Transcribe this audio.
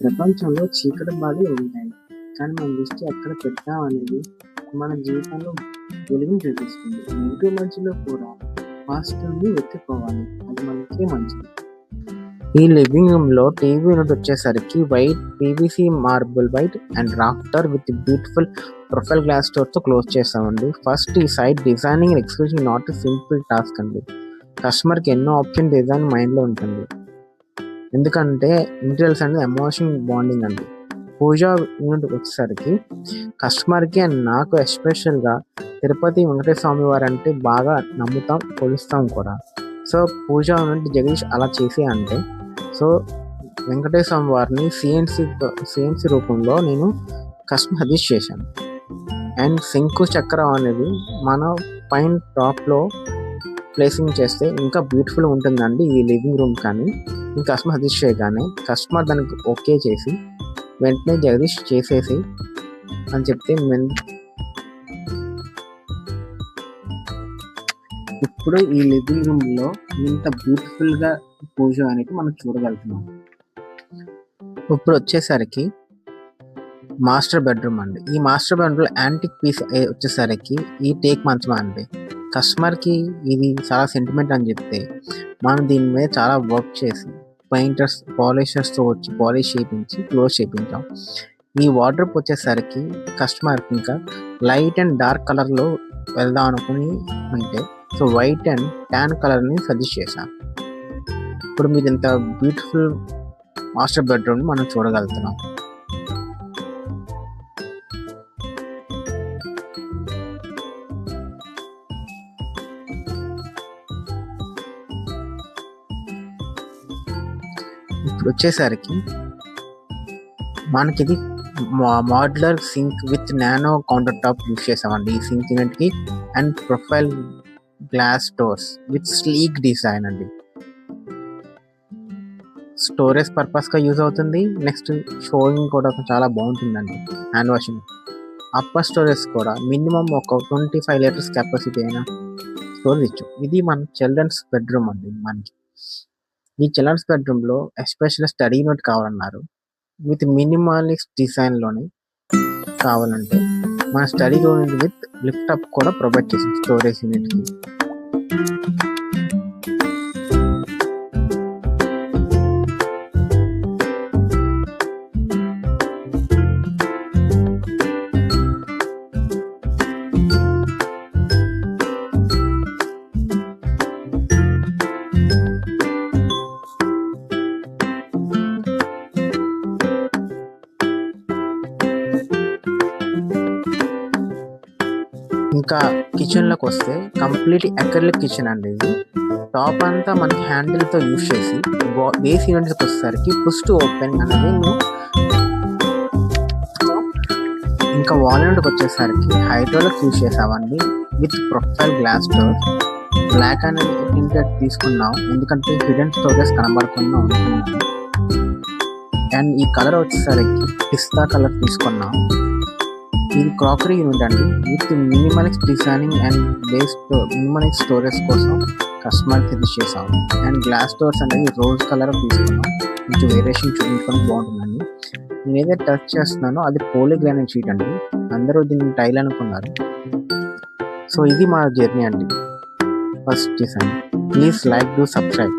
ప్రపంచంలో చీకటి బాధలు ఉంటాయి. కానీ మన దృష్టి ఎక్కడ పెట్టాం అనేది మన జీవితంలో వెలుగుని చూపిస్తుంది. నెగిటివ్ మధ్యలో కూడా పాజిటివ్‌ని వెతుక్కోవాలి. అది మనకే మంచిది. ఈ లివింగ్ రూమ్‌లో టీవీ యూనిట్ వచ్చేసరికి white PVC marble white and rafter with beautiful profile glass డోర్‌తో క్లోజ్ చేసామండి. ఫస్ట్ ఈ site designing and execution not a simple task అండి. కస్టమర్‌కి ఎన్నో ఆప్షన్ డిజైన్ మైండ్‌లో ఉంటుంది. ఎందుకంటే ఇంటీరియర్స్ అనేది ఎమోషన్ బాండింగ్ అండి. పూజ యూనిట్ వచ్చేసరికి కస్టమర్‌కి అండ్ నాకు ఎస్పెషల్‌గా తిరుపతి వెంకటేశ్వర స్వామి వారంటే బాగా నమ్ముతాం, కొలుస్తాం కూడా. సో పూజ యూనిట్ జగదీష్ అలా చేసి అంటే సో వెంకటేశ్వర స్వామి వారిని సీఎన్సీ రూపంలో నేను కస్టమర్ సజెస్ట్ చేశాను. అండ్ శంకు చక్రం అనేది మన పైన టాప్‌లో ప్లేసింగ్ చేస్తే ఇంకా బ్యూటిఫుల్ ఉంటుందండి ఈ లివింగ్ రూమ్. కానీ ఈ కస్టమర్ సజెస్ట్ చేయగానే కస్టమర్ దానికి ఓకే చేసి వెంటనే జగదీష్ చేసేసి అని చెప్తే ఇప్పుడు ఈ లివింగ్ రూమ్‌లో ఇంత బ్యూటిఫుల్‌గా పూజ అనేది మనం చూడగలుగుతున్నాం. ఇప్పుడు వచ్చేసరికి మాస్టర్ బెడ్రూమ్ అండి. ఈ మాస్టర్ బెడ్రూమ్‌లో యాంటిక్ పీస్ వచ్చేసరికి ఈ టేక్ మంచం అండి. కస్టమర్‌కి ఇది చాలా సెంటిమెంట్ అని చెప్తే మనం దీని మీద చాలా వర్క్ చేసి పెయింటర్స్ పాలిషర్స్‌తో వచ్చి పాలిష్ చేయించి క్లోజ్ చేయించాం. ఈ వార్డ్రోబ్ వచ్చేసరికి కస్టమర్‌కి ఇంకా లైట్ అండ్ డార్క్ కలర్‌లో వెళ్దాం అనుకుని ఉంటే సో వైట్ అండ్ ట్యాన్ కలర్‌ని సజెస్ట్ చేశాను. ఇప్పుడు మీరు ఇంత బ్యూటిఫుల్ మాస్టర్ బెడ్రూమ్‌ని మనం చూడగలుగుతున్నాం. ఇప్పుడు వచ్చేసరికి మనకి ఇది modular sink with nano countertop use చేసామండి ఈ సింక్ యూనిట్‌కి and profile glass doors with sleek design అండి. స్టోరేజ్ పర్పస్‌గా యూజ్ అవుతుంది. నెక్స్ట్ షోయింగ్ కూడా చాలా బాగుంటుందండి. హ్యాండ్ వాషింగ్ అప్పర్ స్టోరేజ్ కూడా మినిమం ఒక 25 లీటర్స్ కెపాసిటీ అయిన స్టోరేజ్ ఇచ్చు. ఇది మన చిల్డ్రన్స్ బెడ్రూమ్ అండి. మనకి ఈ చిల్డ్రన్స్ బెడ్రూమ్‌లో ఎస్పెషల్లీ స్టడీ యూనిట్ కావాలన్నారు. విత్ మినిమలిస్ట్ డిజైన్‌లోనే కావాలంటే మన study unit with lift up కూడా ప్రొవైడ్ చేసింది స్టోరేజ్ యూనిట్‌కి. ఇంకా కిచెన్‌లోకి వస్తే కంప్లీట్ అక్రిలిక్ కిచెన్ అండి ఇది. టాప్ అంతా మనకి హ్యాండిల్‌తో యూజ్ చేసి బేస్ యూనిట్‌కి వచ్చేసరికి పుష్ టు ఓపెన్ అనేది ఇంకా వాల్ యూనిట్‌కి వచ్చేసరికి హైడ్రాలిక్ యూజ్ చేసామండి with profile glass door. Black అనేది ఇంటెడ్ తీసుకున్నాం ఎందుకంటే హిడెన్ స్టోరేజ్ కనబడకుండా ఉంటుంది. అండ్ ఈ కలర్ వచ్చేసరికి పిస్తా కలర్ తీసుకున్నాం. ఇది క్రాకరీ యూనిట్ అండి with minimalist designing and minimalist storage కోసం కస్టమర్ సజెస్ట్ చేసాము. అండ్ గ్లాస్ డోర్స్ అనేది రోజ్ కలర్ తీసుకున్నాం. కొంచెం వేరియేషన్ చూపించుకొని బాగుంటుందండి. నేను ఏదైతే టచ్ చేస్తున్నానో అది పోలీగ్రానైట్ షీట్ అండి. అందరూ దీన్ని టైల్ అనుకున్నారు. సో ఇది మా జర్నీ అండి. First design. Please like, do subscribe.